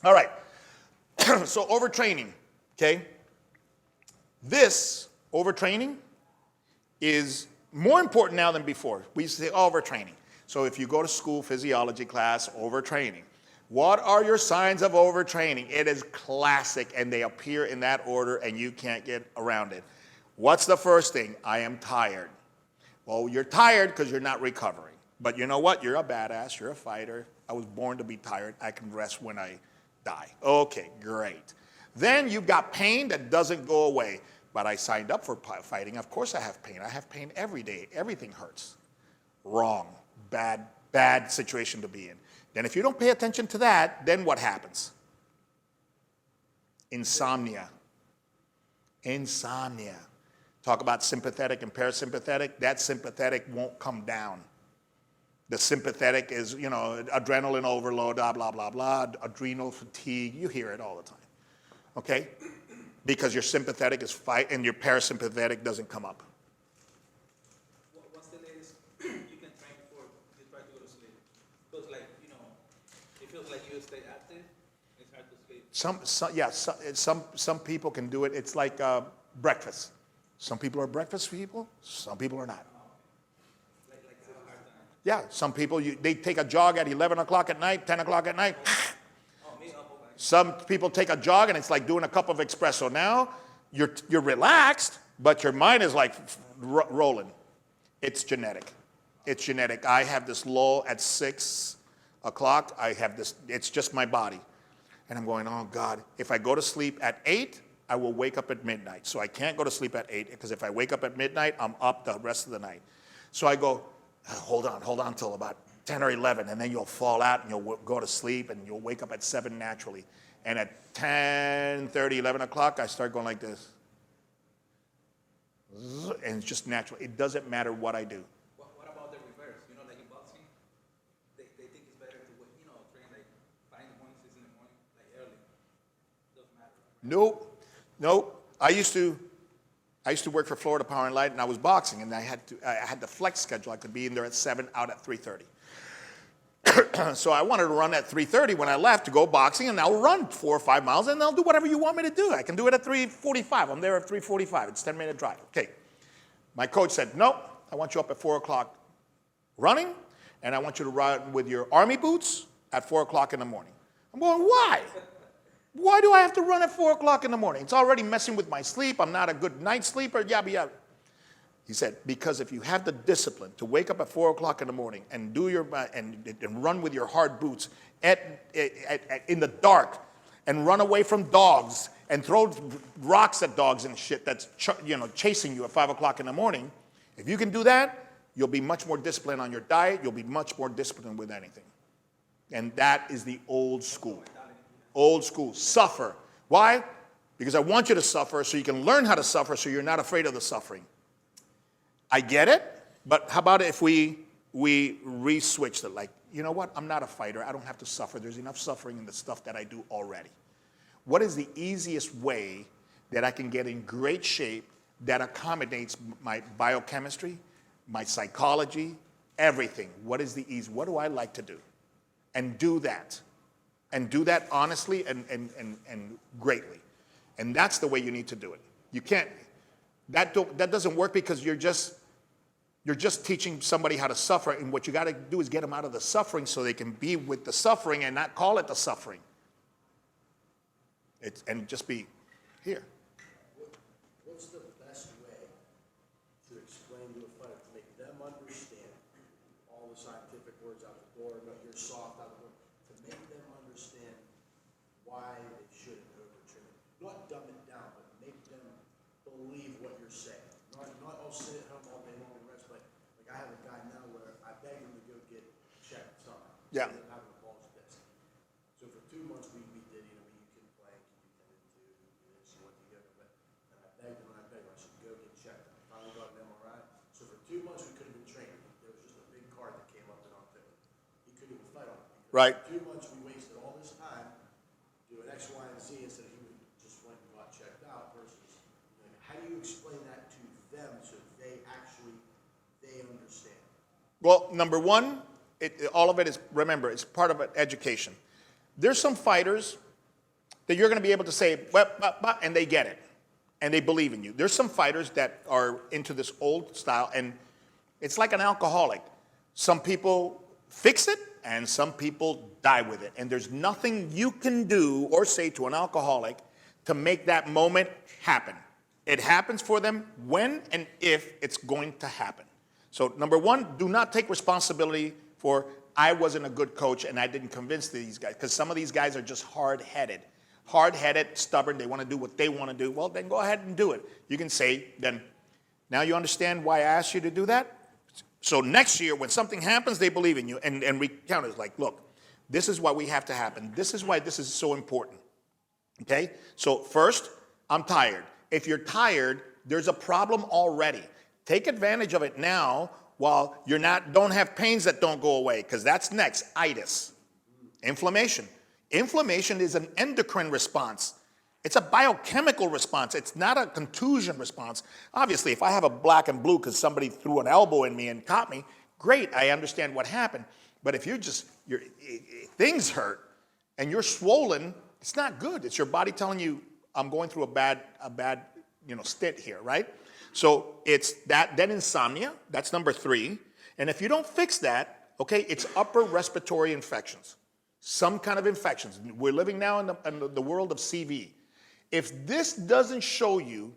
All right. So overtraining, okay? This overtraining is more important now than before. We used to say overtraining. So if you go to school, physiology class, overtraining. What are your signs of overtraining? It is classic, and they appear in that order, and you can't get around it. What's the first thing? I am tired. Well, you're tired because you're not recovering. But you know what? You're a badass. You're a fighter. I was born to be tired. I can rest when I die. Okay, great. Then you've got pain that doesn't go away. But I signed up for fighting. Of course I have pain. I have pain every day. Everything hurts. Wrong. Bad situation to be in. Then if you don't pay attention to that, then what happens? Insomnia. Insomnia. Talk about sympathetic and parasympathetic. That sympathetic won't come down. The sympathetic is, adrenaline overload, blah, blah, blah, blah, adrenal fatigue. You hear it all the time. Okay? Because your sympathetic is fight and your parasympathetic doesn't come up. What's the latest you can train before you try to go to sleep? Because, it feels like you stay active. It's hard to sleep. Some people can do it. It's like breakfast. Some people are breakfast people. Some people are not. Yeah, some people, they take a jog at 11 o'clock at night, 10 o'clock at night. Some people take a jog and it's like doing a cup of espresso. Now you're relaxed, but your mind is like rolling. It's genetic. It's genetic. I have this lull at 6 o'clock. I have this, it's just my body. And I'm going, oh God, if I go to sleep at 8, I will wake up at midnight. So I can't go to sleep at 8 because if I wake up at midnight, I'm up the rest of the night. So I go, hold on till about 10 or 11, and then you'll fall out and you'll go to sleep and you'll wake up at 7 naturally. And at 10:30, 11 o'clock, I start going like this. And it's just natural. It doesn't matter what I do. What about the reverse? Like in boxing, they think it's better to, train like 5 in the morning, 6 in the morning, like early. Doesn't matter. Nope. I used to work for Florida Power and Light, and I was boxing, and I had the flex schedule. I could be in there at 7, out at 3:30. So I wanted to run at 3:30 when I left to go boxing, and I'll run 4 or 5 miles, and I'll do whatever you want me to do. I can do it at 3:45. I'm there at 3:45. It's a 10-minute drive. Okay. My coach said, no, I want you up at 4 o'clock running, and I want you to run with your army boots at 4 o'clock in the morning. I'm going, why? Why do I have to run at 4 o'clock in the morning? It's already messing with my sleep. I'm not a good night sleeper, yabba yabba. He said, because if you have the discipline to wake up at 4 o'clock in the morning and do and run with your hard boots in the dark and run away from dogs and throw rocks at dogs and shit that's chasing you at 5 o'clock in the morning, if you can do that, you'll be much more disciplined on your diet. You'll be much more disciplined with anything. And that is the old school. Old school. Suffer. Why? Because I want you to suffer so you can learn how to suffer so you're not afraid of the suffering. I get it, but how about if we re-switched it? Like, you know what? I'm not a fighter. I don't have to suffer. There's enough suffering in the stuff that I do already. What is the easiest way that I can get in great shape that accommodates my biochemistry, my psychology, everything? What is the easy? What do I like to do? And do that. And do that honestly and greatly. And that's the way you need to do it. You can't. That doesn't work because you're just teaching somebody how to suffer, and what you got to do is get them out of the suffering so they can be with the suffering and not call it the suffering. And just be here. What's the best way to explain to a fighter to make them understand all the scientific words out the door, you're soft out the door, to make them understand why they shouldn't overtrain? Not dumb it down, but make them believe what you're saying. Not sit at home all day long and rest, but like I have a guy now where I beg him to go get checked something. Yeah. So having a balls disc. So for 2 months we did, you can plank, you can do this, you want to go, but and I begged him, I said go get checked. I finally got an MRI. So for 2 months we couldn't even train him. There was just a big card that came up and on it. He couldn't even fight on it. Right. For 2 months we wasted all this time doing X, Y, and Z instead of he just went and got checked out versus how do you explain that to them so they understand? Well, number one, all of it is, remember, it's part of education. There's some fighters that you're going to be able to say, and they get it. And they believe in you. There's some fighters that are into this old style, and it's like an alcoholic. Some people fix it, and some people die with it. And there's nothing you can do or say to an alcoholic to make that moment happen. It happens for them when and if it's going to happen. So number one, do not take responsibility for, I wasn't a good coach and I didn't convince these guys, because some of these guys are just hard-headed. Hard-headed, stubborn, they want to do what they want to do. Well, then go ahead and do it. You can say, then, now you understand why I asked you to do that? So next year, when something happens, they believe in you. And recount it like, look, this is why we have to happen. This is why this is so important. Okay? So first, I'm tired. If you're tired, there's a problem already. Take advantage of it now while you're don't have pains that don't go away, because that's next, itis, inflammation. Inflammation is an endocrine response. It's a biochemical response. It's not a contusion response. Obviously, if I have a black and blue because somebody threw an elbow in me and caught me, great, I understand what happened. But if things hurt and you're swollen, it's not good. It's your body telling you, I'm going through a bad stint here, right? So it's that, then insomnia, that's number 3. And if you don't fix that, okay, it's upper respiratory infections. Some kind of infections. We're living now in the world of CV. If this doesn't show you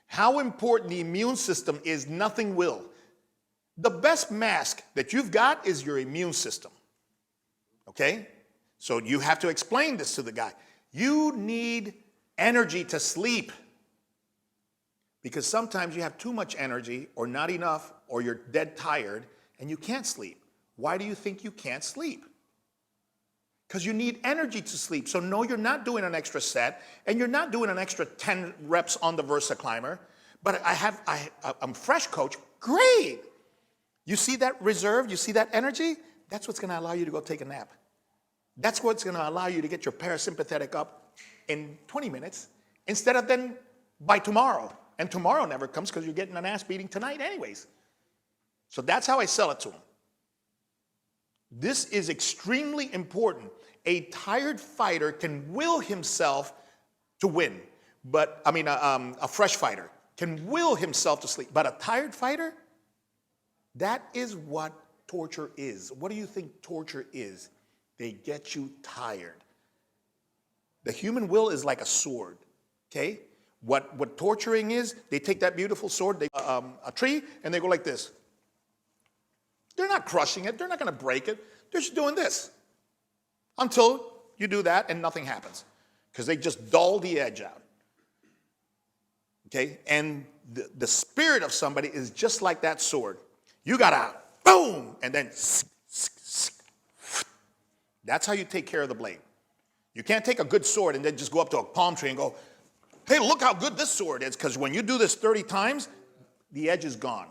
how important the immune system is, nothing will. The best mask that you've got is your immune system. Okay? So you have to explain this to the guy. You need energy to sleep. Because sometimes you have too much energy or not enough, or you're dead tired and you can't sleep. Why do you think you can't sleep? Because you need energy to sleep. So no, you're not doing an extra set, and you're not doing an extra 10 reps on the Versa Climber. But I'm fresh, coach. Great. You see that reserve? You see that energy? That's what's going to allow you to go take a nap. That's what's going to allow you to get your parasympathetic up in 20 minutes instead of then by tomorrow. And tomorrow never comes because you're getting an ass beating tonight anyways. So that's how I sell it to them. This is extremely important. A tired fighter can will himself to win, but a fresh fighter can will himself to sleep. But a tired fighter, that is what torture is. What do you think torture is? They get you tired. The human will is like a sword, okay? What torturing is, they take that beautiful sword, they a tree, and they go like this. They're not crushing it. They're not going to break it. They're just doing this until you do that and nothing happens because they just dull the edge out. Okay? And the spirit of somebody is just like that sword. You got to boom, and then that's how you take care of the blade. You can't take a good sword and then just go up to a palm tree and go, hey, look how good this sword is, because when you do this 30 times, the edge is gone.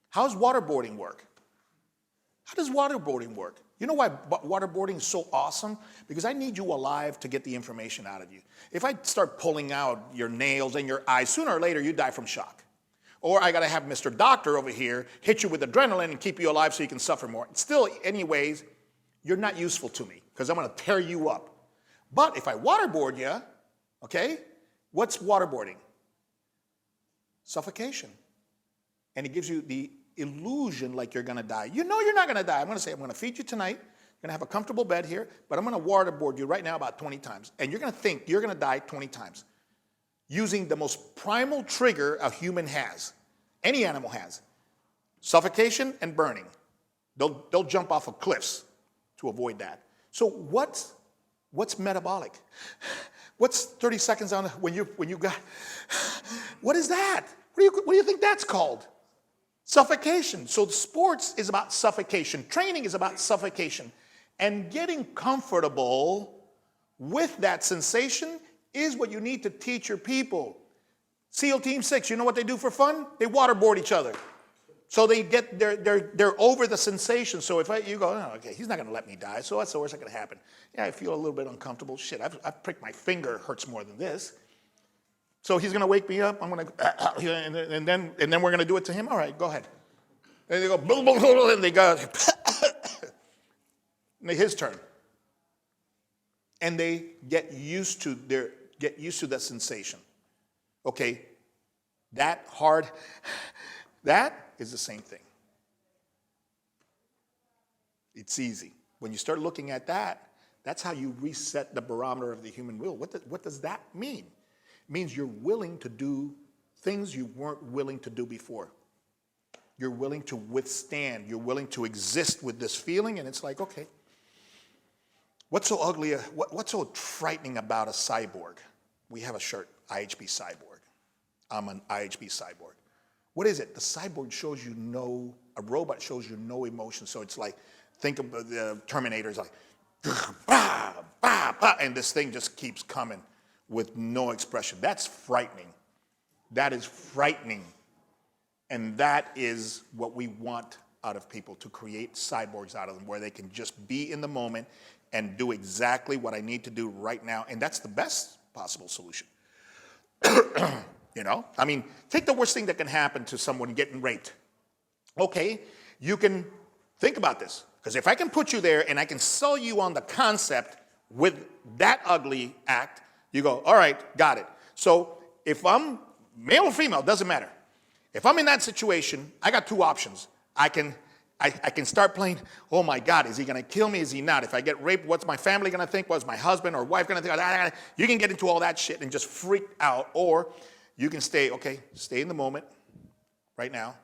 How does waterboarding work? How does waterboarding work? You know why waterboarding is so awesome? Because I need you alive to get the information out of you. If I start pulling out your nails and your eyes, sooner or later you die from shock. Or I got to have Mr. Doctor over here hit you with adrenaline and keep you alive so you can suffer more. Still, anyways, you're not useful to me because I'm going to tear you up. But if I waterboard you, okay, what's waterboarding? Suffocation. And it gives you the illusion like you're going to die. You know you're not going to die. I'm going to say, I'm going to feed you tonight. I'm going to have a comfortable bed here, but I'm going to waterboard you right now about 20 times. And you're going to think you're going to die 20 times using the most primal trigger a human has, any animal has, suffocation and burning. They'll jump off of cliffs to avoid that. So what's metabolic? What's 30 seconds on when you got, what is that? What do you think that's called? Suffocation. So sports is about suffocation. Training is about suffocation. And getting comfortable with that sensation is what you need to teach your people. SEAL Team 6, you know what they do for fun? They waterboard each other. So they're over the sensation. So if you go, oh, okay, he's not going to let me die, so what's the worst that could happen? Yeah, I feel a little bit uncomfortable. Shit, I've pricked my finger, hurts more than this. So he's going to wake me up. I'm going to, and then we're going to do it to him. All right, go ahead. And they go, boom, boom, boom, and they go, and his turn. and they get used to that sensation. Okay, that hard, that is the same thing. It's easy. When you start looking at that, that's how you reset the barometer of the human will. What does that mean? It means you're willing to do things you weren't willing to do before. You're willing to withstand. You're willing to exist with this feeling, and it's like, okay, what's so ugly, what's so frightening about a cyborg? We have a shirt, IHB Cyborg. I'm an IHB Cyborg. What is it? The cyborg shows you a robot shows you no emotion. So it's like, think of the Terminator's like, bah, bah, bah, and this thing just keeps coming with no expression. That's frightening. That is frightening. And that is what we want out of people, to create cyborgs out of them, where they can just be in the moment and do exactly what I need to do right now. And that's the best possible solution. You know? I mean, take the worst thing that can happen to someone getting raped. Okay, you can think about this. Because if I can put you there and I can sell you on the concept with that ugly act, you go, all right, got it. So if I'm male or female, doesn't matter. If I'm in that situation, I got two options. I can start playing, oh my God, is he going to kill me? Is he not? If I get raped, what's my family going to think? What's my husband or wife going to think? You can get into all that shit and just freak out. Or you can stay in the moment right now.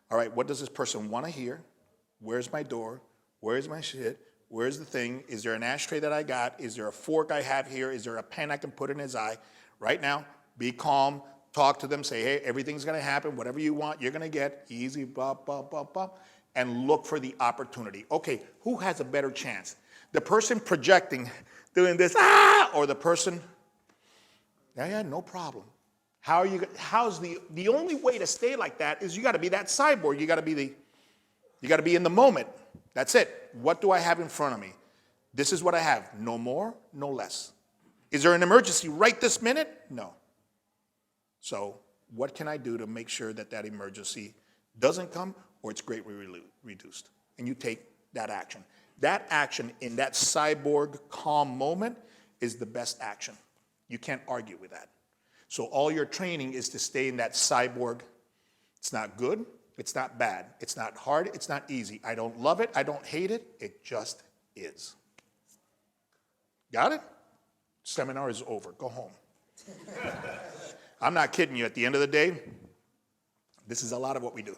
All right, what does this person want to hear? Where's my door? Where's my shit? Where's the thing? Is there an ashtray that I got? Is there a fork I have here? Is there a pen I can put in his eye? Right now, be calm. Talk to them. Say, hey, everything's going to happen. Whatever you want, you're going to get. Easy, bop, bop, bop, bop. And look for the opportunity. Okay, who has a better chance? The person projecting, doing this, or the person, yeah, no problem. How's the only way to stay like that is you got to be that cyborg. You got to be in the moment. That's it. What do I have in front of me? This is what I have. No more, no less. Is there an emergency right this minute? No. So what can I do to make sure that that emergency doesn't come or it's greatly reduced? And you take that action. That action in that cyborg calm moment is the best action. You can't argue with that. So all your training is to stay in that cyborg. It's not good. It's not bad. It's not hard. It's not easy. I don't love it. I don't hate it. It just is. Got it? Seminar is over. Go home. I'm not kidding you. At the end of the day, this is a lot of what we do.